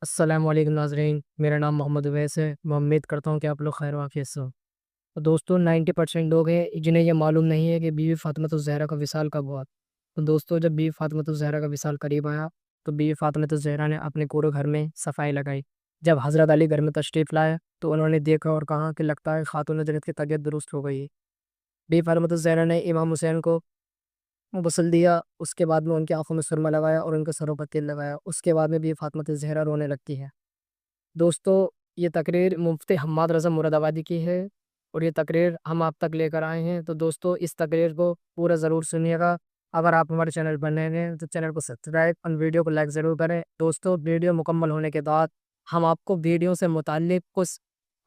अस्सलामुअलैकुम नाज़रीन, मेरा नाम मोहम्मद उवैस है। मैं उम्मीद करता हूँ कि आप लोग खैर वाक़ियत से हो। तो दोस्तों 90% लोग हैं जिन्हें ये मालूम नहीं है कि बीवी फ़ातिमा ज़हरा का विसाल कब हुआ। तो दोस्तों जब बीवी फ़ातिमा ज़हरा का विसाल करीब आया, तो बीवी फ़ातिमा ज़हरा ने अपने पूरे घर में सफाई लगाई। जब हज़रत अली घर में तशरीफ़ लाए, तो उन्होंने देखा और कहा कि लगता है खातून जन्नत की तबीयत दुरुस्त हो गई है। बीवी फ़ातिमा ज़हरा ने इमाम हुसैन को गुस्ल दिया, उसके बाद में उनकी आँखों में सुरमा लगाया और उनके सरों पर तेल लगाया। उसके बाद में बीवी फ़ातिमा ज़हरा रोने लगती है। दोस्तों, ये तकरीर मुफ्ती हम्माद रज़ा मुरादाबादी की है और ये तकरीर हम आप तक लेकर आए हैं। तो दोस्तों इस तकरीर को पूरा ज़रूर सुनिएगा। अगर आप हमारे चैनल पर नए हैं तो चैनल को सब्सक्राइब और वीडियो को लाइक ज़रूर करें। दोस्तों वीडियो मुकम्मल होने के बाद हम आपको वीडियो से मुताल्लिक़ कुछ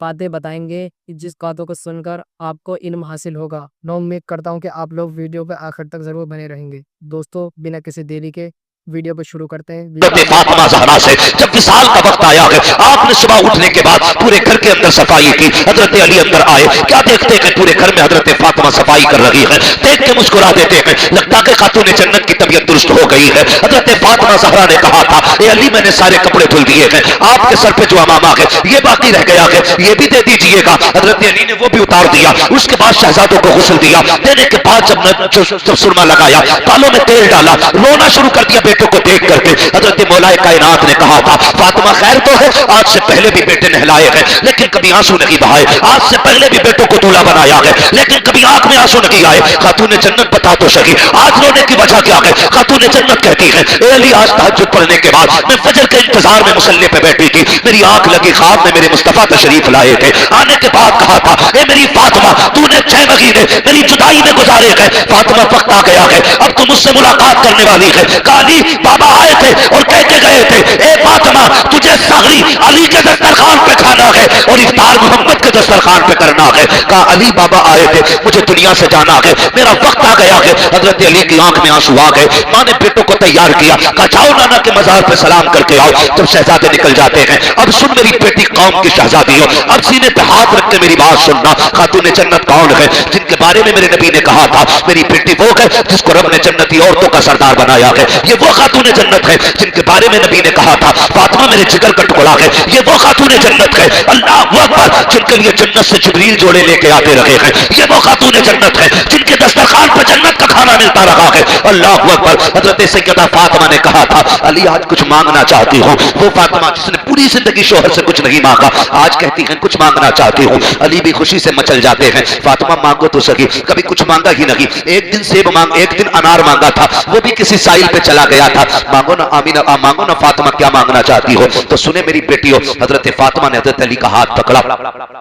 बातें बताएँगे कि जिस बातों को सुनकर आपको इल्म हासिल होगा। मैं उम्मीद करता हूँ कि आप लोग वीडियो पे आखिर तक ज़रूर बने रहेंगे। दोस्तों बिना किसी देरी के वीडियो को शुरू करते हैं। हज़रत फातिमा ज़हरा से जब विसाल का वक्त आया है, आपने सुबह उठने के बाद पूरे घर के अंदर सफाई की। हजरत अली अंदर आए, क्या देखते हैं पूरे घर में हजरत फातिमा सफाई कर रही है। देख के मुस्कुरा देते हैं, लगता है खातून जन्नत की तबीयत दुरुस्त हो गई है। हजरत फातिमा ज़हरा ने कहा था, ए अली मैंने सारे कपड़े धुल दिए हैं, आपके सर पे जो अमामा है ये बाकी रह गया है, ये भी दे दीजिएगा। हजरत अली ने वो भी उतार दिया। उसके बाद शहजादों को गुस्ल दिया। देने के बाद जब सुरमा लगाया, बालों में तेल डाला, रोना शुरू कर दिया बेटों को देख करके। हजरत मौलाए कायनात ने कहा था, फातिमा खैर तो है, आज से पहले भी बेटे नहलाए हैं लेकिन कभी आंसू नहीं बहाए। आज से पहले भी बेटों को दूल्हा बनाया है लेकिन कभी आंख में आंसू नहीं आए। खातून जन्नत बता तो सही, आज रोने की वजह क्या है। खातून जन्नत कहती है, ए अली आज तहज्जुद पढ़ने के बाद मैं फजर के इंतजार में मुसल्ले पे बैठी थी, मेरी आंख लगी, ख्वाब में मेरे मुस्तफा तशरीफ लाए थे। आने के बाद कहा था, ए मेरी फातिमा तूने 6 महीने मेरी जुदाई में गुजारे हैं, फातिमा वक्त आ गया है अब तू मुझसे मुलाकात करने वाली है। काली बाबा आए थे और कह के गए थे, ए फातिमा तुझे सहरी अली के दस्तरखान पे खाना है और इफ्तार मोहम्मद के दस्तरखान पे करना है। कहा अली बाबा आए थे, मुझे दुनिया से जाना है, मेरा वक्त आ गया है। हजरत अली की आंख में आंसू आ गए। माँ ने बेटों को तैयार किया, कहा जाओ नाना के मजार पे सलाम करके आओ। जब शहजादे निकल जाते हैं, अब सुन मेरी बेटी कौम की शहजादी हो, अब सीने पे हाथ रख के मेरी बात सुनना। खातून जन्नत कौन है जिनके बारे में मेरे नबी ने कहा था, मेरी बेटी वो है जिसको रब ने जन्नती औरतों का सरदार बनाया है। ये वो खातून जन्नत है जिनके बारे में नबी ने कहा था, फातिमा मेरे जिगर का टुकड़ा है। ये वो खातून जन्नत है, अल्लाह अकबर, जिनके लिए जन्नत से जिब्रील जोड़े लेके आते रहे हैं। ये वो खातून जन्नत है जिनके दस्तरखान पर जन्नत का खाना मिलता रहा है। अल्लाह अकबर। हजरत सैयदा फातिमा ने कहा था, अली आज कुछ मांगना चाहती हूँ। वो फातिमा जिसने पूरी जिंदगी शोहर से कुछ नहीं मांगा, आज कहती है कुछ मांगना चाहती हूँ। अली भी खुशी से मचल जाते हैं, फातिमा मांगो तो सही, कभी कुछ मांगा ही नहीं। एक दिन सेब मांग, एक दिन अनार मांगा था, वो भी किसी साइल पे चला गया था। मांगो ना आमीना, मांगो ना फातिमा क्या मांगना चाहती हो। तो सुने मेरी बेटी हो, हजरत फातिमा ने हजरत अली का हाथ पकड़ा,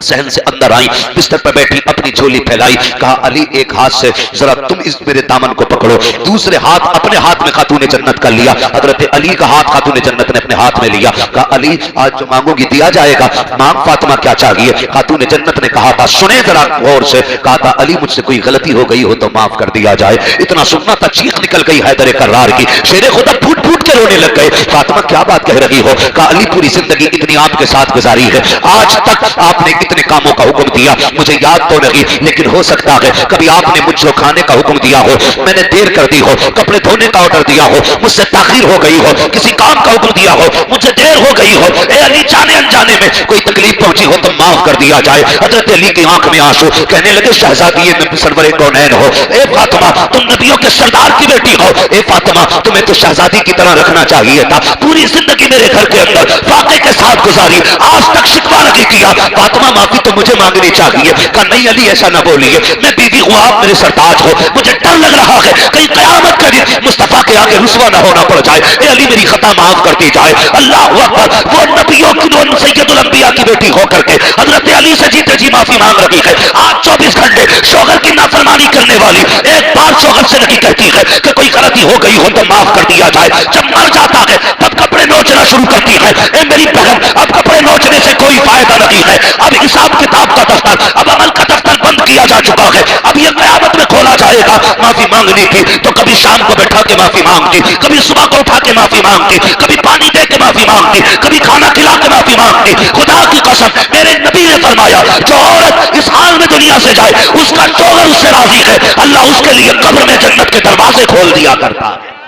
सहन से अंदर आई, बिस्तर पर बैठी अपनी झोली फैलाई। कहा अली एक हाथ से जरा तुम इस मेरे दामन को पकड़ो, दूसरे हाथ अपने हाथ में खातून जन्नत का लिया। हजरत अली का हाथ खातून जन्नत ने अपने हाथ में लिया। कहा अली आज जो मांगोगी दिया जाएगा, मांग फातिमा क्या चाहिए। खातून जन्नत ने कहा था, सुने जरा गौर से, कहा था अली मुझसे कोई गलती हो गई हो तो माफ कर दिया जाए। इतना सुनना था, चीख निकल गई हैदर कर्रार की, शेरे खुदा फूट फूट के रोने लग गए। फातिमा क्या बात कह रही हो। कहा अली पूरी जिंदगी इतनी आपके साथ गुजारी है, आज तक आपने कितने कामों का हुक्म दिया मुझे याद तो नहीं, लेकिन हो सकता है कभी आपने मुझसे खाने का हुक्म दिया हो, मैंने देर कर दी हो, कपड़े धोने का ऑर्डर दिया हो, मुझसे ताखीर हो गई हो, किसी काम का हुक्म दिया हो, मुझे देर हो गई हो। ए अली जाने अनजाने में कोई तकलीफ पहुंची हो तो माफ कर दिया जाए। हजरत अली की आंख में आंसू, कहने लगे शहजादी ये सरवरे कौनैन हो, ए फातिमा तुम नबियों के सरदार की बेटी हो, ए फातिमा तुम्हें तो शहजादी की तरह रखना चाहिए था। पूरी जिंदगी मेरे घर के अंदर फाके के साथ गुजारी, आज तक शिकवा नहीं किया। फातिमा माफी तो मुझे मांगनी चाहिए। कहा नहीं अली ऐसा ना बोलिए, मैं बीवी हूं, आप मेरे सरताज हो, मुझे डर लग रहा है कहीं कयामत के दिन मुस्तफा के आगे रुसवा ना होना पड़ जाए। ए अली मेरी खता माफ कर दी जाए। अल्लाह अकबर। वो नबियों की सैयदुल अंबिया की बेटी होकर के हजरत अली से जीते जी माफी मांग रही है। आज 24 घंटे शौहर की नाफरमानी करने वाली एक बार शौहर से नहीं कहती है कि कोई गलती हो गई हो तो माफ कर दिया जाए। जब मर जाता है तब कपड़े नोचना शुरू करती है। ए मेरी बहन अब कपड़े नोचने से कोई फायदा नहीं है, अब हिसाब किताब का दफ्तर, अब अमल का दफ्तर बंद किया जा चुका है। अब यह कयामत में खोला जाएगा। माफी मांगनी थी तो कभी शाम को बैठा के माफी मांगती, कभी सुबह को उठा के माफी मांगती, कभी पानी दे के माफी मांगती, कभी खाना खिला के माफी मांगती। खुदा की कसम मेरे नबी ने फरमाया, जो औरत इस हाल में दुनिया से जाए उसका शौहर उससे राजी है, अल्लाह उसके लिए कब्र में जन्नत के दरवाजे खोल दिया करता है।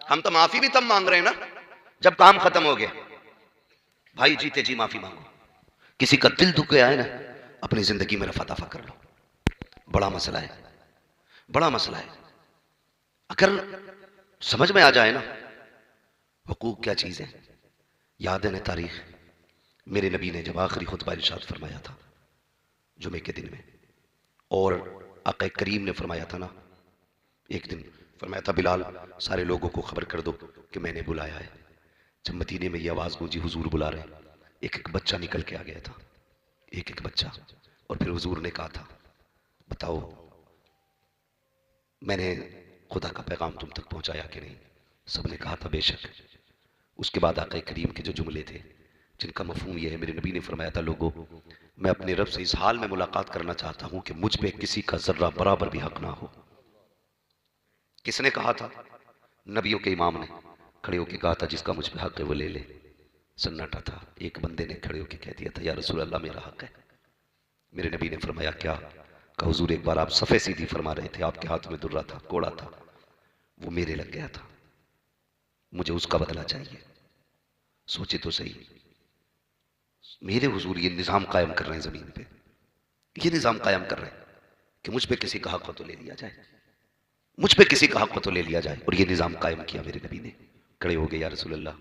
हम तो माफी भी तब मांग रहे हैं ना जब काम खत्म हो गया। भाई जीते जी माफी मांगो। किसी का दिल दुख गया है ना, अपनी जिंदगी में रफा दफा कर लो। बड़ा मसला है, बड़ा मसला है। अगर समझ में आ जाए ना हुकूक क्या चीज है। याद है ना तारीख, मेरे नबी ने जब आखिरी खुतबा इरशाद फरमाया था जुमे के दिन में, और आका करीम ने फरमाया था ना, एक दिन फरमाया था बिलाल सारे लोगों को खबर कर दो कि मैंने बुलाया है। जब मदीने में ये आवाज गूंजी हुजूर बुला रहे, एक एक बच्चा निकल के आ गया था, एक एक बच्चा। और फिर हुजूर ने कहा था बताओ मैंने खुदा का पैगाम तुम तक पहुंचाया कि नहीं। सबने कहा था बेशक। उसके बाद आका करीम के जो जुमले थे जिनका मफहूम यह है, मेरे नबी ने फरमाया था लोगों मैं अपने रब से इस हाल में मुलाकात करना चाहता हूं कि मुझ पे किसी का जर्रा बराबर भी हक ना हो। किसने कहा था? नबियों के इमाम ने खड़े होकर कहा था जिसका मुझ पे हक है वो ले ले। सन्नाटा था। एक बंदे ने खड़े होकर कह दिया था या रसूल अल्लाह मेरा हक है। मेरे नबी ने फरमाया क्या? कहा हुजूर एक बार आप सफ़े सीधी फरमा रहे थे, आपके हाथ में दुर्रा था, कोड़ा था, वो मेरे लग गया था, मुझे उसका बदला चाहिए। सोचे तो सही, मेरे हुजूर ये निज़ाम कायम कर रहे हैं ज़मीन पे, ये निज़ाम कायम कर रहे हैं कि मुझ पे किसी का हक हो तो ले लिया जाए, मुझ पे किसी का हक हो तो ले लिया जाए। और ये निज़ाम कायम किया मेरे नबी ने। खड़े हो गए या रसूल अल्लाह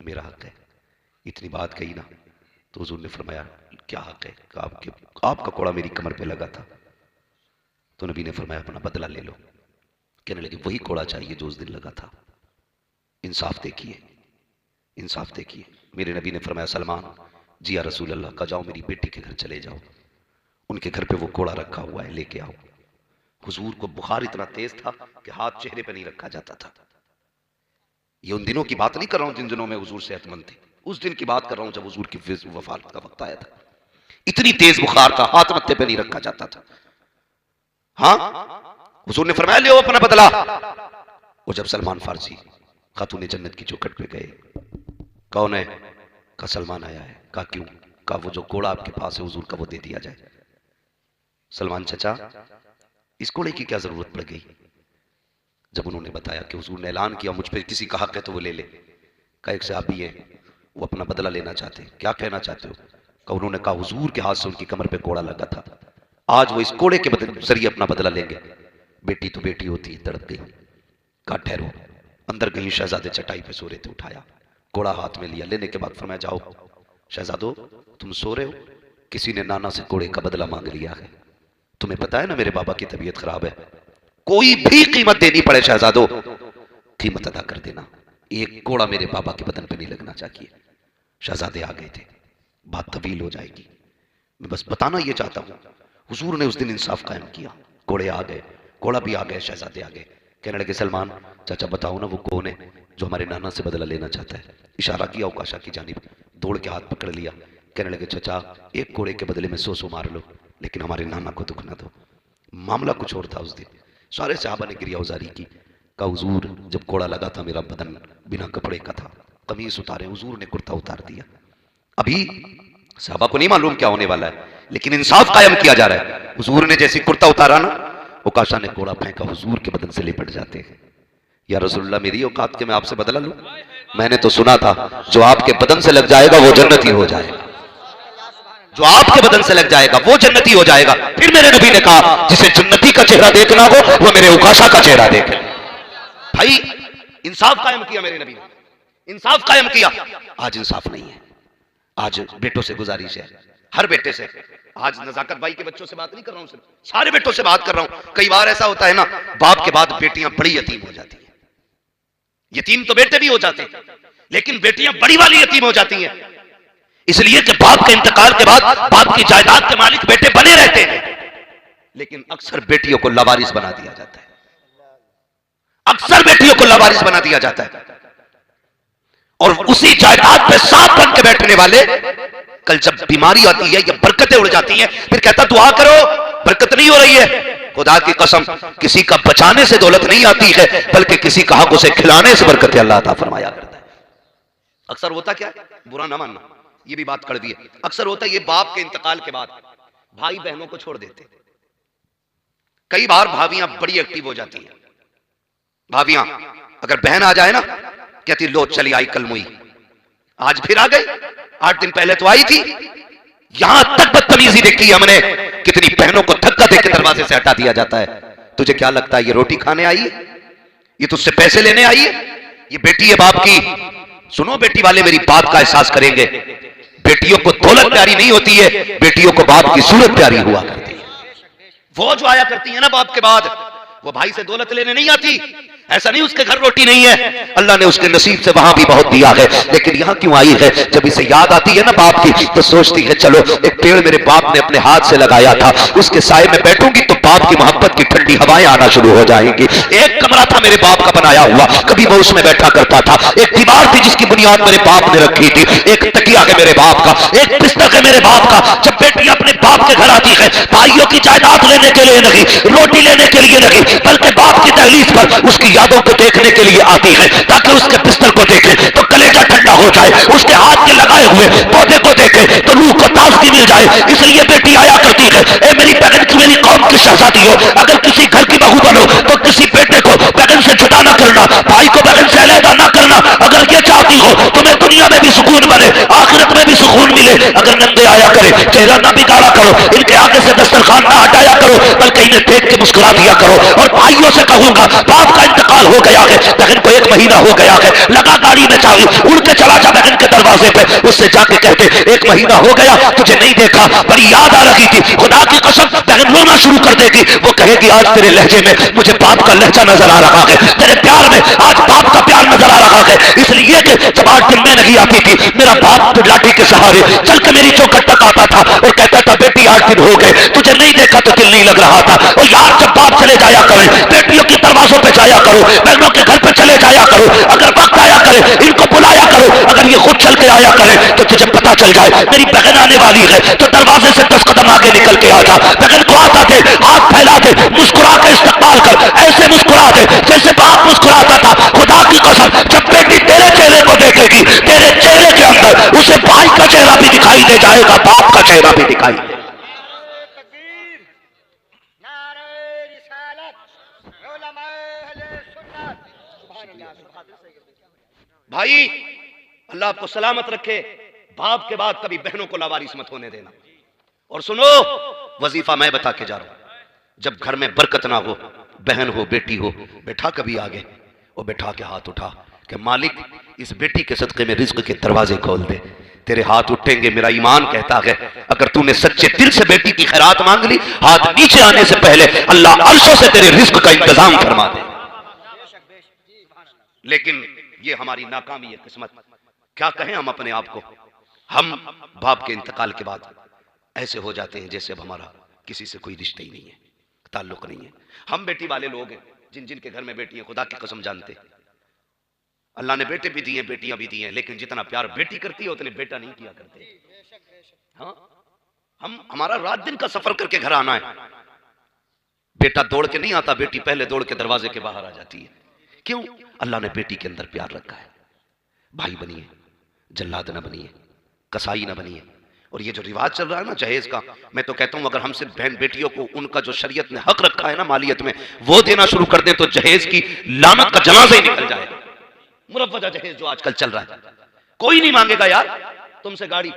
मेरा हक है। इतनी बात कही ना तो हुजूर ने फरमाया क्या हक है? आपका कोड़ा मेरी कमर पे लगा था। तो नबी ने फरमाया अपना बदला ले लो। कहने लगे वही कोड़ा चाहिए जो उस दिन लगा था। इंसाफ देखिए, इंसाफ देखिए। मेरे नबी ने फरमाया सलमान जी या रसूल अल्लाह का जाओ मेरी बेटी के घर चले जाओ, उनके घर पे वो कोड़ा रखा हुआ है लेके आओ। हुजूर को बुखार इतना तेज था कि हाथ चेहरे पे नहीं रखा जाता था। ये उन दिनों की बात नहीं कर रहा हूं जिन दिनों में हुजूर सेहतमंद थे, उस दिन की बात कर रहा हूं जब हुजूर की वफात का वक्त आया था। इतनी तेज बुखार था, हाथ मत्थे पे नहीं रखा जाता था। हाँ, हुजूर ने फरमाया ले अपना बदला। वो जब सलमान फारसी खातून जन्नत की चौखट पे गए, कौन है? का सलमान आया है। कहा क्यों? का वो जो कोड़ा आपके पास है हुजूर का वो दे दिया जाए। सलमान चचा इस कोड़े की क्या जरूरत पड़ गई? जब उन्होंने बताया कि हुजूर ने ऐलान किया मुझ पे किसी का हक है तो वो ले ले। का एक सहाबी है वो अपना बदला लेना चाहते, क्या कहना चाहते हो? का उन्होंने कहा हुजूर के हाथ से उनकी कमर पे कोड़ा लगा था, आज वो इस कोड़े के जरिए अपना बदला लेंगे। बेटी तो बेटी होती है, तड़प गई। कहा ठहरो। अंदर गई, शहजादे चटाई पे सो रहे थे, उठाया, कोड़ा हाथ में लिया। लेने के बाद फरमाया जाओ शहजादो तुम सो रहे हो, किसी ने नाना से कोड़े का बदला मांग लिया है। तुम्हें पता है ना मेरे बाबा की तबीयत खराब है, कोई भी कीमत देनी पड़े शहजादो कीमत अदा कर देना, एक कोड़ा मेरे बाबा के बदन पे नहीं लगना चाहिए। शहजादे आ गए थे, बात तवील हो जाएगी, मैं बस बताना ये चाहता हूं हुजूर ने उस दिन इंसाफ कायम किया। कोड़े आ गए, कोड़ा भी आ गए, शहजादे आ गए। कहने लगे सलमान चाचा बताओ ना वो कौन है जो हमारे नाना से बदला लेना चाहता है। इशारा किया उकाशा की जानिब, दौड़ के हाथ पकड़ लिया। कहने लगे चाचा एक कोड़े के बदले में 100 मार लो लेकिन हमारे नाना को दुख ना दो। मामला कुछ और था उस दिन। सारे साहबा ने गिरिया उजारी की। कहा हुजूर जब कोड़ा लगा था मेरा बदन बिना कपड़े का था, कमीज उतारे, हुजूर ने कुर्ता उतार दिया। अभी साहबा को नहीं मालूम क्या होने वाला है लेकिन इंसाफ कायम किया जा रहा है। हुजूर ने जैसे कुर्ता उतारा ना, उकाशा ने कोड़ा फेंका, हुजूर के बदन से लिपट जाते हैं। या रसूलुल्लाह मेरी औकात के मैं आपसे बदला लूं? मैंने तो सुना था जो आपके बदन से लग जाएगा वो जन्नती हो जाएगा, जो आपके बदन से लग जाएगा वो जन्नती हो जाएगा। फिर मेरे नबी ने कहा जिसे जन्नती का चेहरा देखना हो वो मेरे उकाशा का चेहरा देखे। भाई इंसाफ कायम किया मेरे नबी ने, इंसाफ कायम किया। आज इंसाफ नहीं है। आज बेटों से गुजारिश है, हर बेटे से। आज नजाकत भाई के बच्चों से बात नहीं कर रहा हूं, सिर्फ सारे बेटों से बात कर रहा हूं। कई बार ऐसा होता है ना, बाप के बाद बेटियां बड़ी यतीम हो जाती हैं। यतीम तो बेटे भी हो जाते हैं लेकिन बेटियां बड़ी वाली यतीम हो जाती हैं, इसलिए कि बाप के इंतकाल के बाद बाप की जायदाद के मालिक बेटे बने रहते हैं लेकिन अक्सर बेटियों को लावारिस बना दिया जाता है, अक्सर बेटियों को लावारिस बना दिया जाता है। और उसी जायदाद पे सांप बन के बैठने वाले कल जब बीमारी आती है या बरकतें उड़ जाती हैं फिर कहता दुआ करो बरकत नहीं हो रही है। खुदा की कसम किसी का बचाने से दौलत नहीं आती है बल्कि किसी का हक उसे खिलाने से बरकत अल्लाह अता फरमाया करता है। अक्सर होता क्या है, बुरा ना मानना ये भी बात कड़वी है, अक्सर होता है ये बाप के इंतकाल के बाद भाई बहनों को छोड़ देते। कई बार भाभियां बड़ी एक्टिव हो जाती हैं। भाभियां अगर बहन आ जाए ना, कहती लो चली आई कल मुई, आज फिर आ गई, 8 दिन पहले तो आई थी। यहां तक बदतमीजी देखी है हमने, कितनी बहनों को धक्का देकर दरवाजे से हटा दिया जाता है। तुझे क्या लगता है ये रोटी खाने आई है, ये तुझसे पैसे लेने आई है, ये बेटी है बाप की। सुनो बेटी वाले मेरी बात का एहसास करेंगे, बेटियों को दौलत प्यारी नहीं होती है, बेटियों को बाप की सूरत प्यारी हुआ करती है। वो जो आया करती है ना बाप के बाद, वो भाई से दौलत लेने नहीं आती। ऐसा नहीं उसके घर रोटी नहीं है, अल्लाह ने उसके नसीब से वहां भी बहुत दिया है, लेकिन यहां क्यों आई है? जब इसे याद आती है ना बाप की, तो सोचती है चलो एक पेड़ मेरे बाप ने अपने हाथ से लगाया था, उसके साए में बैठूंगी तो बाप की मोहब्बत की ठंडी हवाएं आना शुरू हो जाएंगी। एक कमरा था मेरे बाप का बनाया हुआ, कभी मैं उसमें बैठा करता था। एक दीवार थी जिसकी बुनियाद मेरे बाप ने रखी थी, एक तकिया है मेरे बाप का, एक बिस्तर है मेरे बाप का। जब बेटी अपने बाप के घर आती है, भाइयों की जायदाद लेने के लिए नहीं, रोटी लेने के लिए नहीं, बल्कि बाप की दहलीज पर उसकी यादों को देखने के लिए आती है, ताकि उसके बिस्तर को देखे तो कलेजा ठंडा हो जाए, उसके हाथ के लगाए हुए पौधे को देखे तो रूह को ताजगी मिल जाए। इसलिए बेटी आया करती है। ए मेरी बहन की, मेरी कौम की शहजादी हो, अगर किसी घर की बहू बनो तो किसी बेटे को बहन से जुदा ना करना, भाई को बहन से अलग ना करना। अगर ये चाहती हो तुम्हें दुनिया में भी सुकून बने, आखिरत में भी सुकून मिले, अगर नंगे आया करे, चेहरा ना बिगाड़ा करो, इनके आगे से दस्तरखान ना हटाया करो, बल्कि इन्हें देख के मुस्कुरा दिया करो। और भाइयों से कहूंगा, बाप का इंतकाल हो गया है, बहन को 1 महीना हो गया है, लगा गाड़ी में चाबी, उड़ के चला जा बहन के दरवाजे पे, उससे जाके कहते 1 महीना हो गया तुझे नहीं देखा, बड़ी याद आ रही थी, खुदा की कसम। बहन रोना शुरू कर देगी, वो कहेगी आज तेरे लहजे में मुझे बाप का लहजा नजर आ रहा है, तेरे प्यार में आज बाप का प्यार नजर आ रहा है। इसलिए कि जब 8 दिन में नहीं आती थी, मेरा बाप तो लाठी के सहारे चल के मेरी चौखट तक आता था और कहता था बेटी 8 दिन हो गए तुझे नहीं देखा तो दिल नहीं लग रहा था। और यार जब बाप चले जाया करे, बेटियों के दरवाजों पे जाया करो, बहनों के घर पे चले जाया करो, अगर वक्त आया करे इनको बुलाया करो, अगर ये खुद चल के आया करे तो तुझे पता चल जाए मेरी बहन आने वाली है, तो दरवाजे से 10 कदम आगे निकल के आ जा। बहन को आता थे, हाथ फैला दे, मुस्कुरा के इस्तकबाल कर, ऐसे मुस्कुरा दे जैसे बाप मुस्कुराता था। खुदा की कसम जब बेटी तेरे चेहरे को देखेगी, तेरे चेहरे के अंदर उसे भाई का चेहरा भी दिखाई दे जाएगा, बाप का चेहरा भी दिखाई दे। भाई अल्लाह आपको सलामत रखे, बाप के बाद कभी बहनों को लावारिस मत होने देना। और सुनो वजीफा मैं बता के जा रहा हूं, जब घर में बरकत ना हो, बहन हो बेटी हो, बैठा कभी आगे और बैठा के हाथ उठा कि मालिक इस बेटी के सदके में रिज्क के दरवाजे खोल दे। तेरे हाथ उठेंगे, मेरा ईमान कहता है अगर तूने सच्चे दिल से बेटी की खैरात मांग ली, हाथ नीचे आने से पहले अल्लाह अर्शों से तेरे रिज्क का इंतजाम फरमा दे। लेकिन ये हमारी नाकामी है, किस्मत। क्या कहें हम अपने आप को, हम बाप के इंतकाल के बाद ऐसे हो जाते हैं जैसे अब हमारा किसी से कोई रिश्ता ही नहीं है, ताल्लुक नहीं है। हम बेटी वाले लोग हैं, जिन जिन के घर में बेटी है खुदा की कसम जानते, अल्लाह ने बेटे भी दिए बेटियां भी दी हैं, लेकिन जितना प्यार बेटी करती है उतने बेटा नहीं किया करते। हाँ, हम हमारा रात दिन का सफर करके घर आना है, बेटा दौड़ के नहीं आता, बेटी पहले दौड़ के दरवाजे के बाहर आ जाती है। क्यों? अल्लाह ने बेटी के अंदर प्यार रखा है। भाई बनिए, जल्लाद ना बनिए, कसाई ना बनिए। और ये जो रिवाज चल रहा है ना जहेज का, मैं तो कहता हूं अगर हमसे बहन बेटियों को उनका जो शरीयत ने हक रखा है ना मालियत में, वो देना शुरू कर दें तो जहेज की लानत का जनाजा ही निकल जाएगा। मुरव्वजा जहेज जो आजकल चल रहा है, कोई नहीं मांगेगा यार तुमसे गाड़ी,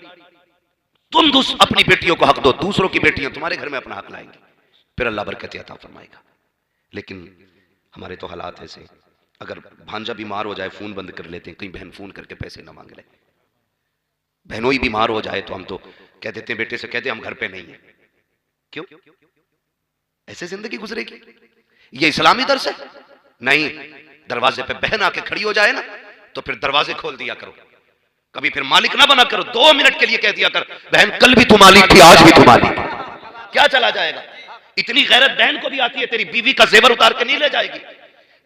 तुम अपनी बेटियों को हक दो, दूसरों की बेटियां तुम्हारे घर में अपना हक लाएंगी, फिर अल्लाह बरकत अता फरमाएगा। लेकिन हमारे तो हालात ऐसे, अगर भांजा बीमार हो जाए फोन बंद कर लेते हैं, कहीं बहन फोन करके पैसे ना मांग ले। बहनों ही बीमार हो जाए तो हम तो कह देते हैं, बेटे से कहते हैं हम घर पे नहीं है। क्यों? ऐसे जिंदगी गुजरेगी? ये इस्लामी दर्स है? नहीं। दरवाजे पे बहन आके खड़ी हो जाए ना तो फिर दरवाजे खोल दिया करो, कभी फिर मालिक ना बना करो। 2 मिनट के लिए कह दिया कर, बहन कल भी तू मालिक थी, आज भी तू मालिक। क्या चला जाएगा? इतनी गैरत बहन को भी आती है, तेरी बीवी का जेवर उतार के नहीं ले जाएगी,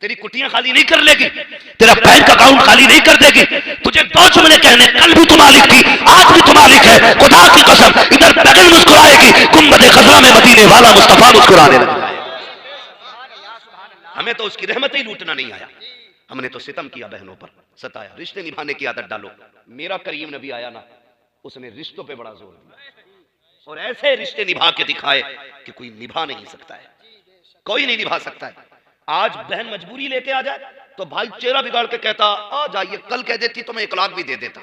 तेरी कुटियां खाली नहीं कर लेगी, तेरा बैंक अकाउंट खाली नहीं कर देगी। तुझे 2 जुमले कहने, कल भी तू मालिक थी, आज भी तू मालिक है। खुदा की कसम इधर बगल मुस्कुराएगी, गुंबद खजरा में मदीने वाला मुस्तफा मुस्कुराने लगा। हमें तो उसकी रहमत ही लूटना नहीं आया, हमने तो सितम किया, बहनों पर सताया। रिश्ते निभाने की आदत डालो। मेरा करीम नबी आया ना, उसने रिश्तों पे बड़ा जोर दिया। और ऐसे रिश्ते निभा के दिखाए कि कोई निभा नहीं सकता है, कोई नहीं निभा सकता है। आज बहन मजबूरी लेके आ जाए तो भाई चेहरा बिगाड़ के कहता आ जाइए, कल कह देती तो मैं 1 लाख भी दे देता।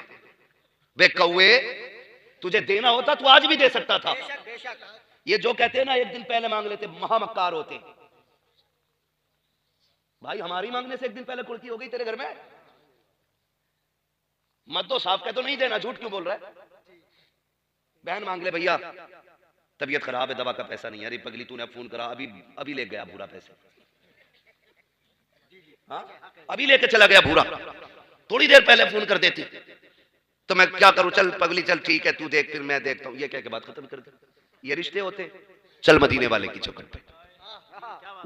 वे कौए, तुझे देना होता तो आज भी दे सकता था। ये जो कहते हैं ना 1 दिन पहले मांग लेते, महामक्कार होते। भाई हमारी मांगने से 1 दिन पहले कुर्की हो गई तेरे घर में, मत दो, साफ कह तो नहीं देना, झूठ क्यों बोल रहा है। बहन मांग ले, भैया तबीयत खराब है, दवा का पैसा नहीं है। अरे पगली तूने फोन करा, अभी ले गया भूरा पैसे, हाँ अभी लेके चला गया भूरा, थोड़ी देर पहले फोन कर देती तो मैं क्या करूं। चल पगली चल ठीक है, तू देख फिर मैं देखता हूं, ये कह के बात खत्म कर दे। ये रिश्ते होते। चल मदीने वाले की चौखट पे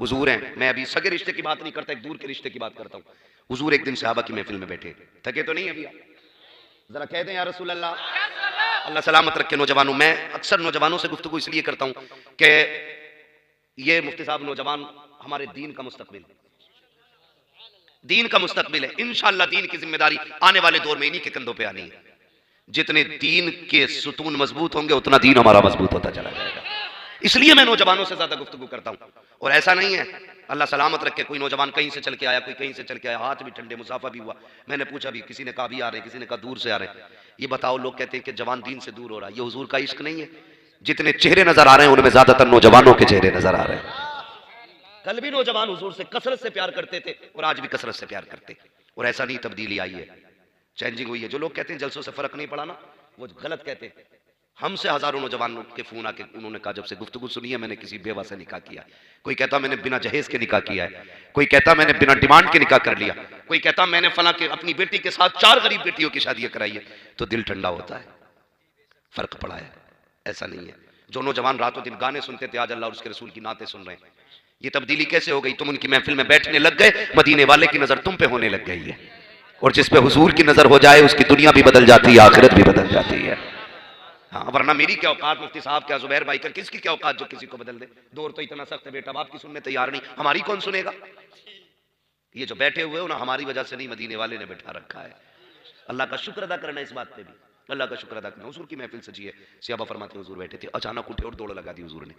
हुजूर हैं, मैं अभी सगे रिश्ते की बात नहीं करता, एक दूर के रिश्ते की बात करता हूं। हुजूर एक दिन सहाबा की महफिल में बैठे, थके तो नहीं है भैया, जरा कह दें या रसूल अल्लाह, अल्लाह सलामत रखे। नौजवानों, मैं अक्सर नौजवानों से गुफ्तगू इसलिए करता हूं कि ये मुफ्ती साहब नौजवान हमारे दीन का मुस्तकबिल, दीन का मुस्तकबिल है। इंशाअल्लाह दीन की जिम्मेदारी आने वाले दौर में इन्हीं के कंधों पे आनी है। जितने दीन के सुतून मजबूत होंगे उतना दीन हमारा मजबूत होता चला जाएगा। इसलिए मैं नौजवानों से ज्यादा गुफ्तगू करता हूं। और ऐसा नहीं है, अल्लाह सलामत रखे, कोई नौजवान कहीं से चल के आया, कोई कहीं से चल के आया, हाथ भी ठंडे, मुसाफा भी हुआ। मैंने पूछा भी, किसी ने कहा भी आ रहे, किसी ने कहा दूर से आ रहे। ये बताओ, लोग कहते हैं कि जवान दीन से दूर हो रहा है, ये हुजूर का इश्क नहीं है। जितने चेहरे नजर आ रहे हैं उनमें ज्यादातर नौजवानों के चेहरे नजर आ रहे हैं। कल भी नौजवान हुजूर से कसरत से प्यार करते थे और आज भी कसरत से प्यार करते, और ऐसा नहीं तब्दीली आई है, चेंजिंग हुई है। जो लोग कहते हैं जलसों से फर्क नहीं पड़ा ना, वो गलत कहते हैं। हमसे हजारों नौजवानों के फोन आके उन्होंने कहा जब से गुफ्तगू सुनी है मैंने किसी बेवा से निकाह किया। कोई कहता मैंने बिना जहेज के निकाह किया है, कोई कहता मैंने बिना डिमांड के निकाह कर लिया, कोई कहता मैंने फला के अपनी बेटी के साथ 4 गरीब बेटियों की शादियां कराई है। तो दिल ठंडा होता है, फर्क पड़ा है, ऐसा नहीं है। जो नौजवान रातों दिन गाने सुनते थे आज अल्लाह और उसके रसूल की नातें सुन रहे हैं। ये तब्दीली कैसे हो गई? तुम उनकी महफिल में बैठने लग गए, मदीने वाले की नजर तुम पे होने लग गई है। और जिस पे हुजूर की नजर हो जाए उसकी दुनिया भी बदल जाती है, आखिरत भी बदल जाती है। हाँ, वरना मेरी क्या औकात, मुफ्ती साहब क्या, जुबैर भाई का, किसकी क्या औकात जो किसी को बदल दे। दौर तो इतना सख्त है, बेटा बाप की सुनने तैयार नहीं, हमारी कौन सुनेगा। ये जो बैठे हुए हो ना, हमारी वजह से नहीं, मदीने वाले ने बैठा रखा है। अल्लाह का शुक्र अदा करना इस बात पे भी, अल्लाह का शुक्र अदा करना। हुजूर की महफिल सजी है, सहाबा फरमाते हुजूर बैठे थे, अचानक उठे और दौड़ लगा दी हुजूर ने,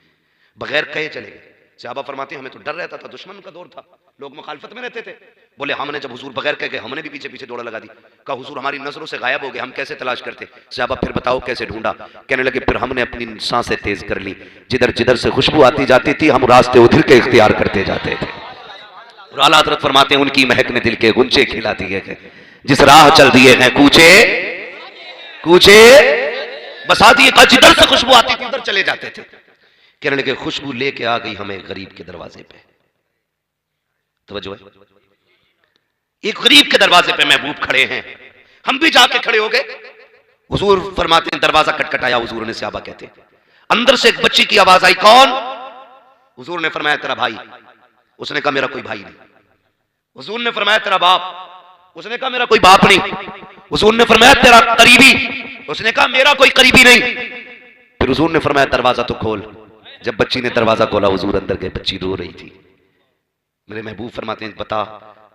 बगैर कहे चले गए। सहाबा फरमाते हमें तो डर रहता था, दुश्मन का दौर था, लोग मुखालफत में रहते थे। बोले हमने जब हुजूर बगैर कह गए हमने भी पीछे पीछे दौड़ लगा दी। कहा हुजूर हमारी नजरों से गायब हो गए, हम कैसे तलाश करते। सहाबा फिर बताओ कैसे ढूंढा। कहने लगे फिर हमने अपनी सांसें तेज कर ली, जिधर जिधर से खुशबू आती जाती थी हम रास्ते उधर के इख्तियार करते जाते थे। और आला हज़रत फरमाते हैं उनकी महक ने दिल के गुंजे खिला दिए हैं, जिस राह चल दिए हैं कूचे कूचे बसा दिए। कहा जिधर से खुशबू आती थी उधर चले जाते थे। कहने लगे खुशबू लेके आ गई हमें गरीब के दरवाजे पे। तवज्जो है, एक गरीब के दरवाजे पे महबूब खड़े हैं, हम भी जाके खड़े हो गए। हुजूर फरमाते हैं दरवाजा खटखटाया, हुजूर ने सहाबा कहते हैं अंदर से एक बच्ची की आवाज आई, कौन? हुजूर ने फरमाया तेरा भाई। उसने कहा मेरा कोई भाई नहीं। हुजूर ने फरमाया तेरा बाप। उसने कहा मेरा कोई बाप नहीं। हुजूर ने फरमाया तेरा करीबी। उसने कहा मेरा कोई करीबी नहीं। फिर हुजूर ने फरमाया दरवाजा तो खोल। जब बच्ची ने दरवाजा खोला हुजूर अंदर गए, बच्ची रो रही थी। मेरे महबूब फरमाते हैं बता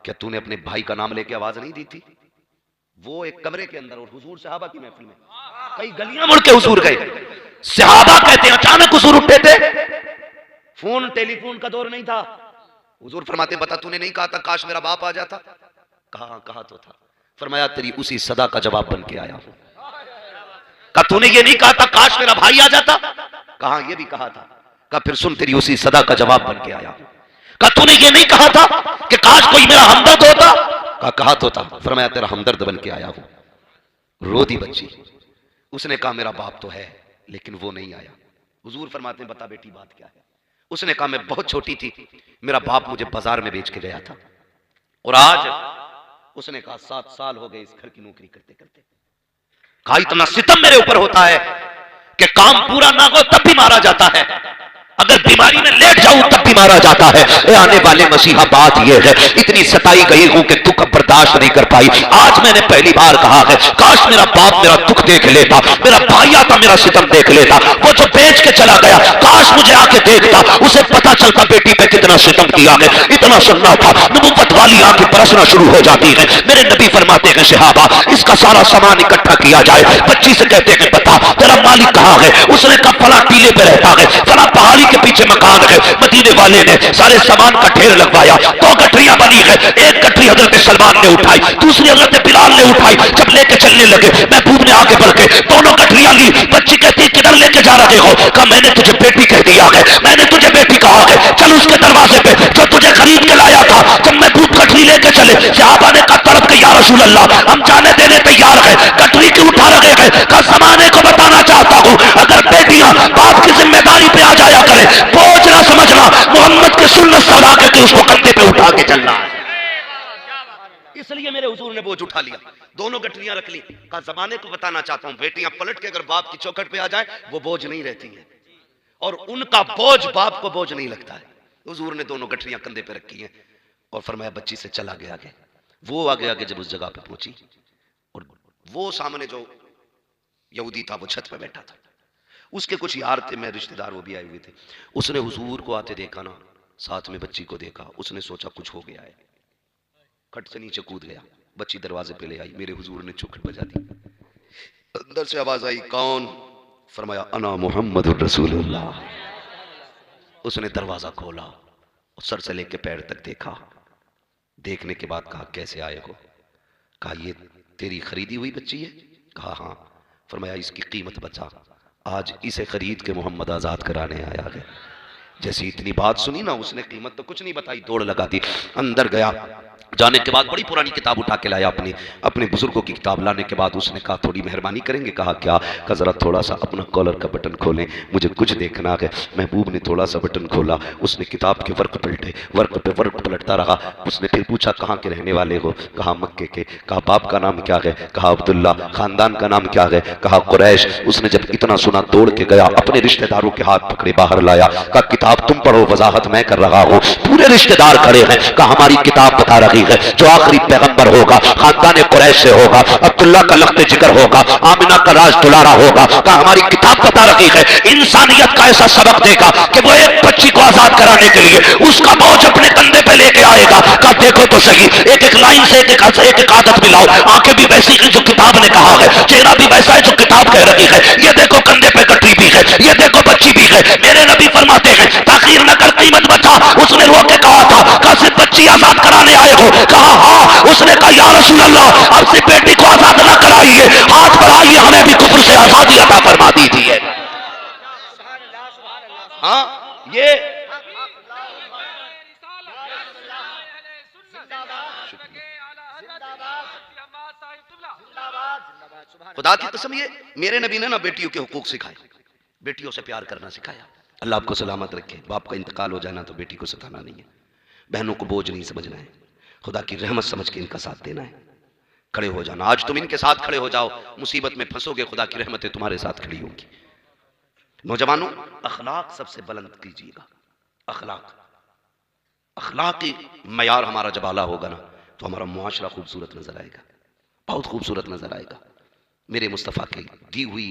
क्या तूने अपने भाई का नाम लेके आवाज नहीं दी थी? वो एक कमरे के अंदर और हुजूर सहाबा की महफिल में, कई गलियां मुड़ के हुजूर गए। सहाबा कहते हैं अचानक हुजूर उठे थे, फोन टेलीफोन का दौर नहीं था। हुजूर फरमाते बता तूने नहीं कहा था काश मेरा बाप आ जाता? कहा तो था। फरमाया तेरी उसी सदा का जवाब बन के आया हूं। कहा तूने ये नहीं कहा था काश मेरा भाई आ जाता? कहा ये भी कहा था। कहा फिर सुन तेरी उसी सदा का जवाब बन के आया हूं। कहा तूने ये नहीं कहा था कि काश कोई मेरा हमदर्द होता? कहा तो था। फरमाया तेरा हमदर्द बन के आया हूं। रो दी बच्ची। उसने कहा मेरा बाप तो है लेकिन वो नहीं आया। हुजूर फरमाते हैं बता बेटी बात क्या है? उसने कहा मैं बहुत छोटी थी, मेरा बाप मुझे बाजार में बेच के गया था और आज उसने कहा 7 साल हो गए इस घर की नौकरी करते करते। कहा इतना सितम मेरे ऊपर होता है कि काम पूरा ना हो तब भी मारा जाता है, अगर बीमारी में लेट जाऊं तब भी मारा जाता है। आने वाले मसीहा बात यह है इतनी सताई गई हूं कि दुख अब बर्दाश्त नहीं कर पाई। आज मैंने पहली बार कहा है काश मेरा बाप मेरा दुख देख लेता, मेरा भाई आता मेरा सितम देख लेता। वो जो बेच के चला गया काश मुझे आके देखता, उसे पता चलता बेटी है कितना सितम किया है, इतना सुनना था। नबुव्वत वाली आंखें बरसना शुरू हो जाती है। मेरे नबी फरमाते हैं सहाबा इसका सारा सामान इकट्ठा किया जाए। बच्ची से कहते हैं बता तेरा मालिक कहाँ है? उसने कहा फला टीले पे रहता है, फला पहाड़ी के पीछे मकान है। मदीने वाले ने सारे सामान का ढेर लगवाया। 2 गठरियां बनी है, एक गठरी हजरत सलमान ने उठाई, दूसरी हजरत बिलाल ने उठाई। जब लेके चलने लगे महबूब ने आगे बढ़ के दोनों गठरियां ली। बच्ची कहती किधर लेके जा रहे हो? कहा मैंने तुझे बेटी कह दिया है, मैंने तुझे बेटी कहा है, चल उसके दरवाजे पे जो तुझे खरीद के लाया था। जब महबूब गठरी लेके चले सहाबा ने कहा तड़प के या रसूल अल्लाह हम जाने देने तैयार है, गठरी क्यों उठा रहे हैं? कहा जमाने को बताना चाहता हूं अगर बेटियां बाप की जिम्मेदारी पे आ जाया करे बोझ ना समझना, मोहम्मद की सुन्नत सदा करके उसको कंधे पे उठा के चलना है। इसलिए मेरे हुजूर ने बोझ उठा लिया, दोनों गठरियां रख ली। कहा जमाने को बताना चाहता हूं बेटियां पलट के अगर बाप की चौखट पे आ जाए वो बोझ नहीं रहती है, और उनका बोझ बाप को बोझ नहीं लगता है। हुजूर ने दोनों गठरियां कंधे पे रखी हैं और फरमाया बच्ची से चल आगे आगे। वो आगे आगे जब उस जगह पे पहुंची और वो सामने जो यहूदी था वो छत पे बैठा था, उसके कुछ यार थे, मैं रिश्तेदार वो भी आए हुए थे। उसने हुजूर को आते देखा ना, साथ में बच्ची को देखा, उसने सोचा कुछ हो गया है, खट से नीचे कूद गया। बच्ची दरवाजे पे ले आई, मेरे हुजूर ने चौखट बजा दी। अंदर से आवाज आई कौन? फरमाया अना मुहम्मद रसूलुल्लाह। उसने दरवाजा खोला और सर से लेके पैर तक देखा। देखने के बाद कहा कैसे आए हो? कहा ये तेरी खरीदी हुई बच्ची है? कहा हाँ। फरमाया इसकी कीमत बचा, आज इसे खरीद के मोहम्मद आजाद कराने आया है। जैसी इतनी बात सुनी ना उसने कीमत तो कुछ नहीं बताई, दौड़ लगा दी। अंदर गया, जाने के बाद बड़ी पुरानी किताब उठा के लाया, अपने बुजुर्गों की किताब लाने के बाद उसने कहा थोड़ी मेहरबानी करेंगे? कहा क्या? कहा जरा थोड़ा सा अपना कॉलर का बटन खोलें, मुझे कुछ देखना है। महबूब ने थोड़ा सा बटन खोला, उसने किताब के वर्क पलटे, वर्क पे वर्क पलटता रहा। उसने फिर पूछा कहाँ के रहने वाले हो? कहा मक्के के। कहा बाप का नाम क्या है? कहा अब्दुल्ला। खानदान का नाम क्या है? कहा कुरैश। उसने जब इतना सुना दौड़ के गया, अपने रिश्तेदारों के हाथ पकड़े बाहर लाया। कहा किताब तुम पढ़ो, वजाहत मैं कर रहा हूँ। पूरे रिश्तेदार खड़े हैं। कहा हमारी किताब बता रही है जो आखिरी पैगंबर होगा खानदान कुरैश से होगा, अब्दुल्ला का लख्त जिक्र होगा, आमिना का राज दुलारा होगा। कहा हमारी किताब बता रही है इंसानियत का ऐसा सबक देगा कि वो एक बच्ची को आजाद कराने के लिए उसका बोझ अपने कंधे पे लेके आएगा। कहा देखो तो सही, एक एक लाइन से एक एक आदत मिलाओ, आंखें भी वैसी जो किताब ने कहा है, चेहरा भी वैसा है जो किताब कह रही है। ये देखो कंधे पे गठरी भी है, ये देखो बच्ची भी है। मेरे नबी फरमाते हैं ताखीर न कर कीमत बचा। उसने रो के कहा था कहा सिर्फ बच्ची आजाद कराने आए हो? कहा हाँ। उसने कहा या रसूल अल्लाह अब से बेटी को आजाद न कराइए, हाथ बढ़ाइए, हमें भी कुफ्र से आजादी अता फरमा दीजिए। हाँ ये खुदा की कसम, ये मेरे नबी ने ना बेटियों के हुकूक सिखाए, बेटियों से प्यार करना सिखाया। अल्लाह आपको सलामत रखे। बाप का इंतकाल हो जाना तो बेटी को सताना नहीं है, बहनों को बोझ नहीं समझना है, खुदा की रहमत समझ के इनका साथ देना है, खड़े हो जाना। आज तुम इनके साथ खड़े हो जाओ, मुसीबत में फंसोगे खुदा की रहमतें तुम्हारे साथ खड़ी होंगी। नौजवानों अखलाक सबसे बुलंद कीजिएगा। अखलाक, अखलाकी मयार हमारा जब आला होगा ना तो हमारा मुआशरा खूबसूरत नजर आएगा, बहुत खूबसूरत नजर आएगा। मेरे मुस्तफ़ा की दी हुई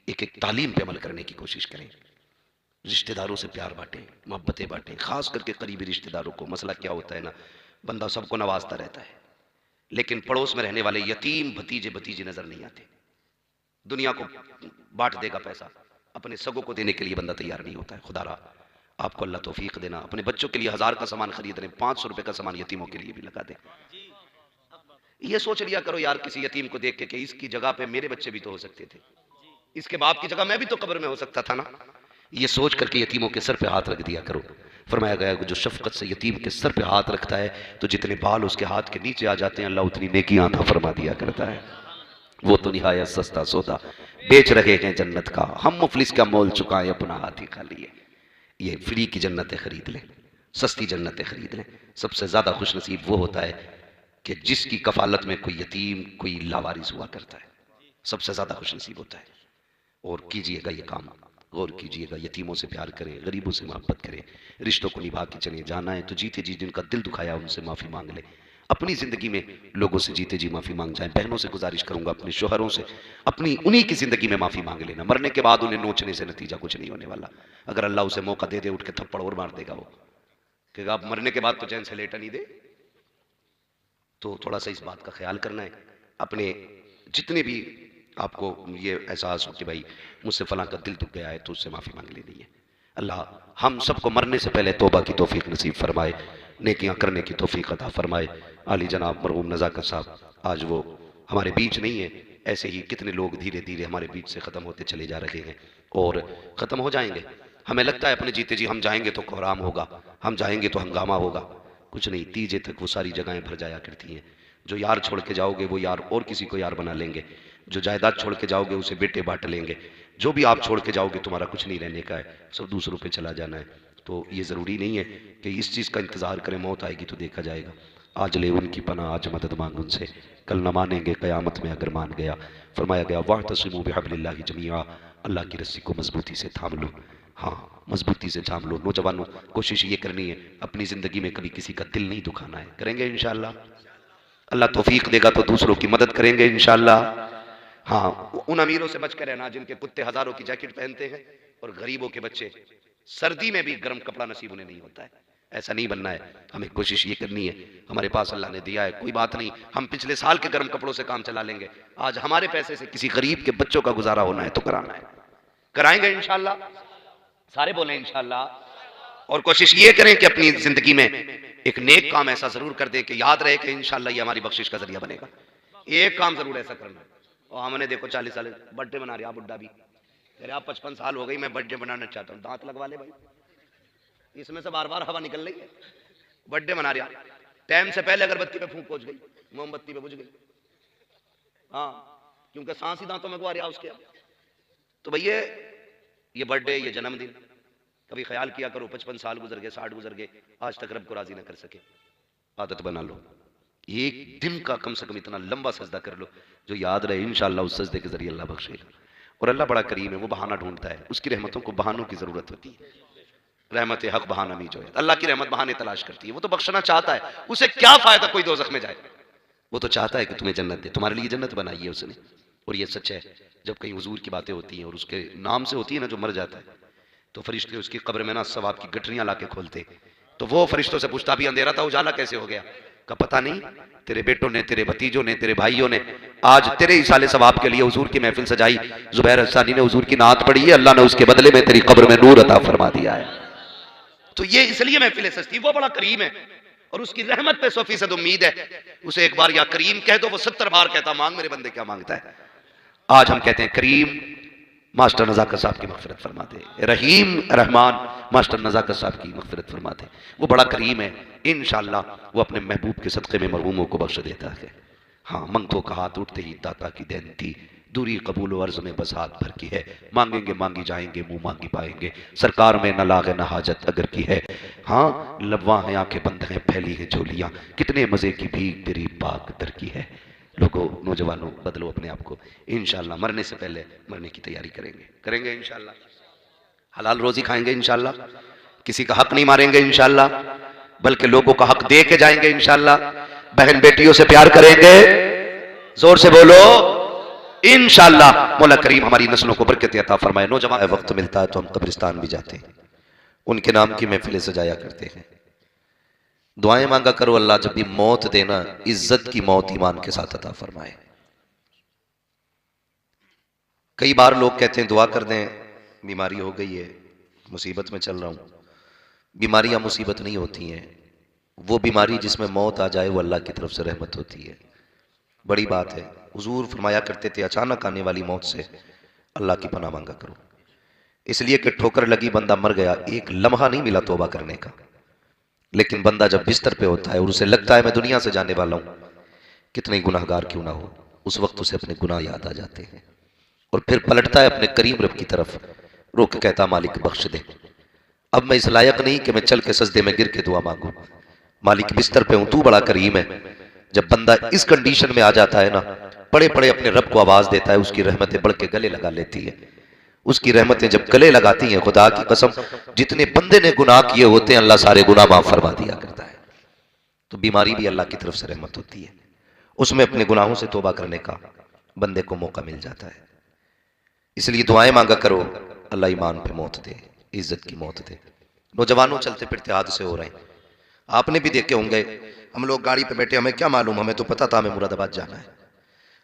एक एक तालीम पे अमल करने की कोशिश करें। रिश्तेदारों से प्यार बांटें, मोहब्बतें बांटें, खास करके करीबी रिश्तेदारों को। मसला क्या होता है ना, बंदा सबको नवाजता रहता है लेकिन पड़ोस में रहने वाले यतीम भतीजे भतीजे नजर नहीं आते। दुनिया को बांट देगा पैसा, अपने सगों को देने के लिए बंदा तैयार नहीं होता है। खुदारा आपको अल्लाह तौफीक देना। अपने बच्चों के लिए 1000 का सामान खरीद रहे, 500 रुपए का सामान यतीमों के लिए भी लगा दे। ये सोच लिया करो यार किसी यतीम को देख के कि इसकी जगह पे मेरे बच्चे भी तो हो सकते थे, इसके बाप की जगह मैं भी तो कब्र में हो सकता था ना। ये सोच करके यतीमों के सर पे हाथ रख दिया करो। फरमाया गया कि जो शफकत से यतीम के सर पे हाथ रखता है तो जितने बाल उसके हाथ के नीचे आ जाते हैं अल्लाह उतनी नेकियां अता फरमा दिया करता है। वो तो निहायत सस्ता सौदा बेच रहे हैं जन्नत का, हम मुफलिस का मोल चुकाएं अपना हाथ ही खा लिए। ये फ्री की जन्नतें खरीद लें, सस्ती जन्नतें खरीद लें। सबसे ज्यादा खुश नसीब वो होता है कि जिसकी कफालत में कोई यतीम कोई लावारिस हुआ करता है, सबसे ज्यादा खुश नसीब होता है। और कीजिएगा ये काम, गौर कीजिएगा, यतीमों से प्यार करें, गरीबों से मोहब्बत करें, रिश्तों को निभा के चले। जाना है तो जीते जी जिनका दिल दुखाया उनसे माफ़ी मांग ले। अपनी ज़िंदगी में लोगों से जीते जी माफ़ी मांग जाए। बहनों से गुजारिश करूंगा अपने शोहरों से अपनी उन्हीं की ज़िंदगी में माफ़ी मांग लेना। मरने के बाद उन्हें नोचने से नतीजा कुछ नहीं होने वाला। अगर अल्लाह उसे मौका दे दे उठ के थप्पड़ और मार देगा वो। कि आप मरने के बाद तो चैन से लेटा नहीं दे। तो थोड़ा सा इस बात का ख्याल करना है। अपने जितने भी आपको ये एहसास हो कि भाई मुझसे फलां का दिल दुख गया है, तो उससे माफ़ी मांग लेनी है। अल्लाह हम सबको मरने से पहले तौबा की तौफीक नसीब फरमाए, नेकियां करने की तौफीक अता फरमाए। आली जनाब मरहूम नज़ाकत साहब आज वो हमारे बीच नहीं है, ऐसे ही कितने लोग धीरे धीरे हमारे बीच से ख़त्म होते चले जा रहे हैं और ख़त्म हो जाएंगे। हमें लगता है अपने जीते जी हम जाएंगे तो कोहराम होगा, हम जाएंगे तो हंगामा होगा। कुछ नहीं, तीजे तक वो सारी जगहें भर जाया करती हैं। जो यार छोड़ के जाओगे वो यार और किसी को यार बना लेंगे, जो जायदाद छोड़ के जाओगे उसे बेटे बांट लेंगे, जो भी आप छोड़ के जाओगे तुम्हारा कुछ नहीं रहने का है, सब दूसरों पे चला जाना है। तो ये ज़रूरी नहीं है कि इस चीज़ का इंतज़ार करें मौत आएगी तो देखा जाएगा। आज ले उनकी पनाह, आज मदद मांग उनसे, कल न मानेंगे क़यामत में अगर मान गया। फरमाया गया वाअतसिमू बिहब्लिल्लाहि जमीआ, अल्लाह की रस्सी को मजबूती से थाम लो। हाँ, मजबूती से थाम लो। नौजवानों, कोशिश ये करनी है अपनी ज़िंदगी में कभी किसी का दिल नहीं दुखाना है। करेंगे इंशाअल्लाह, अल्लाह तौफीक देगा तो दूसरों की मदद करेंगे इंशाअल्लाह। हाँ, उन अमीरों से बच कर रहना जिनके कुत्ते हजारों की जैकेट पहनते हैं और गरीबों के बच्चे सर्दी में भी गर्म कपड़ा नसीब उन्हें नहीं होता है। ऐसा नहीं बनना है। हमें कोशिश ये करनी है, हमारे पास अल्लाह ने दिया है, कोई बात नहीं, हम पिछले साल के गर्म कपड़ों से काम चला लेंगे। आज हमारे पैसे से किसी गरीब के बच्चों का गुजारा होना है तो कराना है, कराएंगे इंशाअल्लाह। सारे बोले इंशाअल्लाह। और कोशिश ये करें कि अपनी जिंदगी में एक नेक काम ऐसा जरूर कर दे कि याद रहे कि इंशाअल्लाह ये हमारी बख्शिश का जरिया बनेगा। एक काम जरूर ऐसा करना है। और हमने देखो 40 साल बर्थडे मना रहा बुढ़ा भी, कह रहे आप 55 साल हो गई, मैं बर्थडे बनाना चाहता हूँ। दांत लगवा ले भाई, इसमें से बार बार हवा निकल रही है। बर्थडे मना रहा, टाइम से पहले अगरबत्ती पे फूंक पहुंच गई, मोमबत्ती पे बुझ गई। हाँ, क्योंकि सांस ही दांतों में गुआ रहा उसके। तो भैया ये बर्थडे, ये जन्मदिन कभी ख्याल किया करो, 55 साल गुजर गए, 60 गुजर गए, आज तक रब को राजी ना कर सके। आदत बना लो, एक दिन का कम से कम इतना लंबा सजदा कर लो जो याद रहे, इंशाअल्लाह उस सजदे के जरिए अल्लाह बख्शेगा। और अल्लाह बड़ा करीम है, वो बहाना ढूंढता है। उसकी रहमतों को बहानों की जरूरत होती है। रहमत हक बहाना नहीं जो है, अल्लाह की रहमत बहाने तलाश करती है। वो तो बख्शना चाहता है, उसे क्या फायदा कोई दोज़ख में जाए, वो तो चाहता है कि तुम्हें जन्नत दे, तुम्हारे लिए जन्नत बनाई है उसने। और ये सच है, जब कहीं हुजूर की बातें होती हैं और उसके नाम से होती है ना, जो मर जाता है तो फरिश्ते उसकी कब्र में ना सवाब की गठरियां लाके खोलते, तो वो फरिश्तों से पूछता भी अंधेरा था उजाला कैसे हो गया? का पता नहीं, तेरे बेटों ने, तेरे भतीजों ने, तेरे भाइयों ने आज तेरे इसाले सवाब के लिए हुजूर की महफिल सजाई, जुबैर हसानी ने हुजूर की नात पढ़ी है, अल्लाह ने उसके बदले में तेरी कब्र में नूर अता फरमा दिया है। तो ये इसलिए महफिल सस्ती, वो बड़ा करीम है और उसकी रहमत पे 100% उम्मीद है। उसे एक बार या करीम कह दो, वो 70 बार कहता मांग मेरे बंदे क्या मांगता है। आज हम कहते हैं करीम, मास्टर नज़ाकत साहब की मग़फ़िरत फरमा दे। रहीम रहमान, मास्टर नज़ाकत साहब की मग़फ़िरत फरमा दे। वो बड़ा करीम है, इंशाअल्लाह वो अपने महबूब के सदक़े में मरहूमों को बख्श देता है। हाँ, मंगतों का हाथ उठते ही दाता की देनती, दूरी कबूल अर्ज में बस हाथ भर की है। मांगेंगे मांगी जाएंगे, मुंह मांगी पाएंगे, सरकार में न लागे न हाजत अगर की है। हाँ, लबवा हैं आंखें बंद हैं, फैली हैं झोलियाँ, कितने मज़े की भीख तेरी पाक दर की है। लोगों, नौजवानों, बदलो अपने आप को। इंशाअल्लाह मरने से पहले मरने की तैयारी करेंगे, करेंगे इंशाअल्लाह। हलाल रोजी खाएंगे इंशाअल्लाह, किसी का हक नहीं मारेंगे इंशाअल्लाह, बल्कि लोगों का हक दे के जाएंगे इंशाअल्लाह। बहन बेटियों से प्यार करेंगे, जोर से बोलो इंशाअल्लाह। मौला करीम हमारी नस्लों को बरकत अता फरमाए। नौजवान वक्त मिलता है तो हम कब्रिस्तान भी जाते हैं, उनके नाम की महफिलें सजाया करते हैं, दुआएं मांगा करो। अल्लाह जब भी मौत देना, इज्जत की मौत ईमान के साथ अता फरमाए। कई बार लोग कहते हैं दुआ कर दें, बीमारी हो गई है, मुसीबत में चल रहा हूं। बीमारियां मुसीबत नहीं होती हैं, वो बीमारी जिसमें मौत आ जाए वो अल्लाह की तरफ से रहमत होती है। बड़ी बात है। हुजूर फरमाया करते थे अचानक आने वाली मौत से अल्लाह की पनाह मांगा करो, इसलिए कि ठोकर लगी, बंदा मर गया, एक लम्हा नहीं मिला तौबा करने का। लेकिन बंदा जब बिस्तर पे होता है और उसे लगता है मैं दुनिया से जाने वाला हूं, कितने गुनाहगार क्यों ना हो, उस वक्त उसे अपने गुनाह याद आ जाते हैं और फिर पलटता है अपने करीम रब की तरफ, रो के कहता मालिक बख्श दे, अब मैं इस लायक नहीं कि मैं चल के सजदे में गिर के दुआ मांगू। मालिक बिस्तर पे हूं, तू बड़ा करीम है। जब बंदा इस कंडीशन में आ जाता है ना, पड़े पड़े अपने रब को आवाज देता है, उसकी रहमतें बढ़ के गले लगा लेती है। उसकी रहमतें जब गले लगाती हैं, खुदा की कसम जितने बंदे ने गुनाह किए होते हैं अल्लाह सारे गुनाह माफ फरमा दिया करता है। तो बीमारी भी अल्लाह की तरफ से रहमत होती है, उसमें अपने गुनाहों से तौबा करने का बंदे को मौका मिल जाता है। इसलिए दुआएं मांगा करो, अल्लाह ईमान पे मौत दे, इज्जत की मौत दे। नौजवानों चलते फिरते हादसे हो रहे हैं, आपने भी देखे होंगे, हम लोग गाड़ी पे बैठे, हमें क्या मालूम, हमें तो पता था हमें मुरादाबाद जाना है,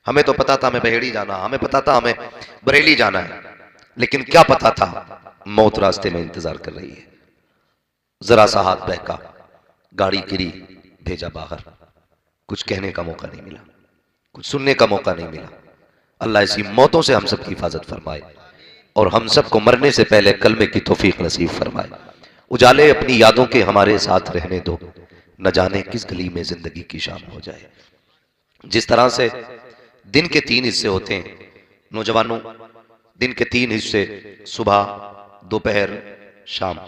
हमें तो पता था हमें बहेड़ी जाना, हमें पता था हमें बरेली जाना है, लेकिन क्या पता था मौत रास्ते में इंतजार कर रही है। जरा सा हाथ बहका, गाड़ी गिरी, भेजा बाहर, कुछ कहने का मौका नहीं मिला, कुछ सुनने का मौका नहीं मिला। अल्लाह ऐसी मौतों से हम सबकी हिफाजत फरमाए और हम सबको मरने से पहले कलमे की तौफीक नसीब फरमाए। उजाले अपनी यादों के हमारे साथ रहने दो, न जाने किस गली में जिंदगी की शाम हो जाए। जिस तरह से दिन के 3 हिस्से होते हैं नौजवानों, दिन के 3 हिस्से, सुबह, दोपहर, शाम।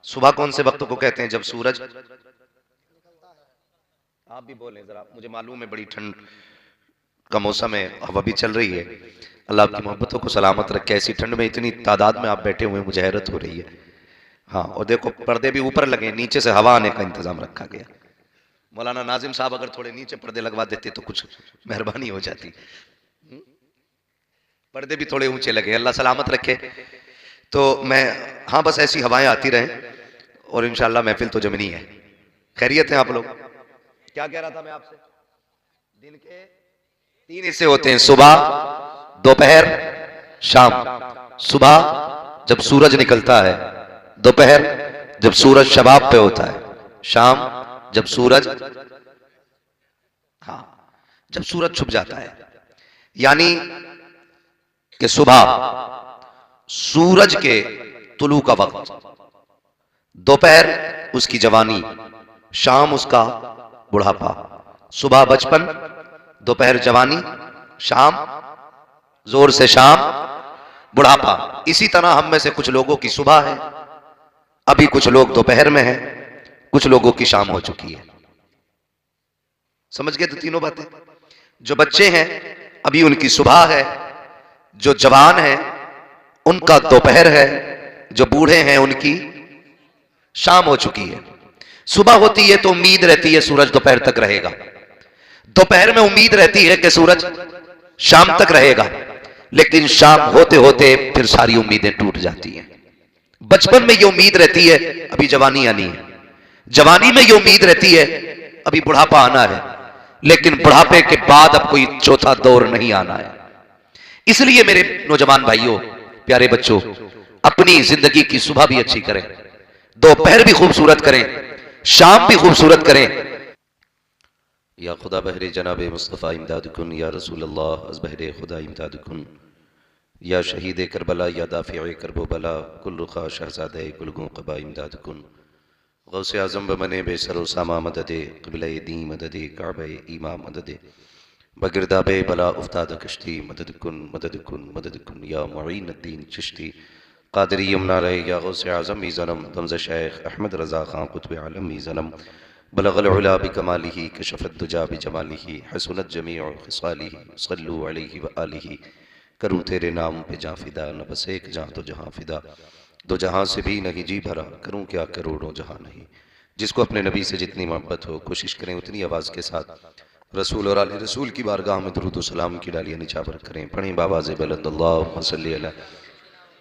सुबह कौन से वक्त को कहते हैं? जब सूरज, आप भी बोलें जरा, मुझे मालूम है बड़ी ठंड का मौसम है, हवा भी चल रही है। अल्लाह आपकी मोहब्बतों को सलामत रखे। ऐसी ठंड में इतनी तादाद में आप बैठे हुए, मुझे हैरत हो रही है। हाँ, और देखो पर्दे भी ऊपर लगे, नीचे से हवा आने का इंतजाम रखा गया। मौलाना नाजिम साहब अगर थोड़े नीचे पर्दे लगवा देते तो कुछ मेहरबानी हो जाती। पर्दे भी थोड़े ऊंचे लगे, अल्लाह सलामत रखे। तो मैं, हाँ बस ऐसी हवाएं आती रहें और इंशाल्लाह महफिल तो जमनी है। खैरियत है आप लोग? क्या कह रहा था मैं आपसे? दिन के 3 हिस्से होते हैं, सुबह, दोपहर, शाम। सुबह जब सूरज निकलता है, दोपहर जब सूरज शबाब पे होता है, शाम जब सूरज, हाँ, जब सूरज छुप जाता है। यानी कि सुबह सूरज के तुलू का वक्त, दोपहर उसकी जवानी, शाम उसका बुढ़ापा। सुबह बचपन, दोपहर जवानी, शाम जोर से शाम बुढ़ापा। इसी तरह हम में से कुछ लोगों की सुबह है, अभी कुछ लोग दोपहर में हैं, कुछ लोगों की शाम हो चुकी है। समझ गए तो तीनों बातें? जो बच्चे हैं अभी उनकी सुबह है, जो जवान है उनका दोपहर है, जो बूढ़े हैं उनकी शाम हो चुकी है। सुबह होती है तो उम्मीद रहती है सूरज दोपहर तक रहेगा, दोपहर में उम्मीद रहती है कि सूरज शाम तक रहेगा, लेकिन शाम होते होते फिर सारी उम्मीदें टूट जाती हैं। बचपन में ये उम्मीद रहती है अभी जवानी आनी है, जवानी में ये उम्मीद रहती है अभी बुढ़ापा आना है, लेकिन बुढ़ापे के बाद अब कोई चौथा दौर नहीं आना है। इसलिए मेरे नौजवान भाइयों, प्यारे बच्चों, अपनी जिंदगी की सुबह भी अच्छी करें, दोपहर भी खूबसूरत करें, शाम भी खूबसूरत करें। या खुदा बहरे जनाब मुस्तफ़ा इमदादकुन, या रसूल अल्लाह अज़ बहरे खुदा इमदादकुन, या शहीद करबला, या दाफ़िए करबो बला, कुल रुखा शहज़ादे कुलगों क़बा इमदादकुन, गौसे आज़म बमने बेसरो सामा मददे, क़िबले दी मददे, काबे ईमा मददे, बगिरदाबे बला उफ्ताद कश्ती, मददकुन मददकुन मददकुन, या मुईन अद्दीन चिश्ती, कादरी यमुना रहे, या गौसे आज़म मीज़नम, तमज़ शेख अहमद रज़ा खां कुतुब आलम मीज़नम, बलगल उला बिकमालिही, कशफत दुजा बिजमालिही, हसनत जमीउ खिसालिही, सल्लु अलैहि व आलिही। करूँ तेरे नाम पे जाँ फिदा, न बस एक जाँ तो जहाँ फिदा, दो जहाँ से भी नहीं जी भरा, करूँ क्या करोड़ों जहाँ नहीं। जिसको अपने नबी से जितनी मोहब्बत हो, कोशिश करें उतनी आवाज़ के साथ रसूल और आले रसूल की बारगाह में दुरूद व सलाम की डालियाँ निछावर करें। पढ़ें बावाज़ बुलंद, अल्लाहुम्मा सल्ली अला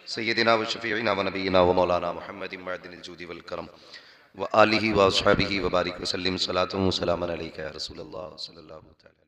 सय्यदिना व शफ़ीइना व नबीना व मौलाना मुहम्मदिन मअदिनिल जूदि वल करम व आलिहि व अस्हाबिहि व बारिक व सल्लिम सलातun व सलामन अलैका या रसूल अल्लाह सल्लल्लाहु अलैहि वसल्लम।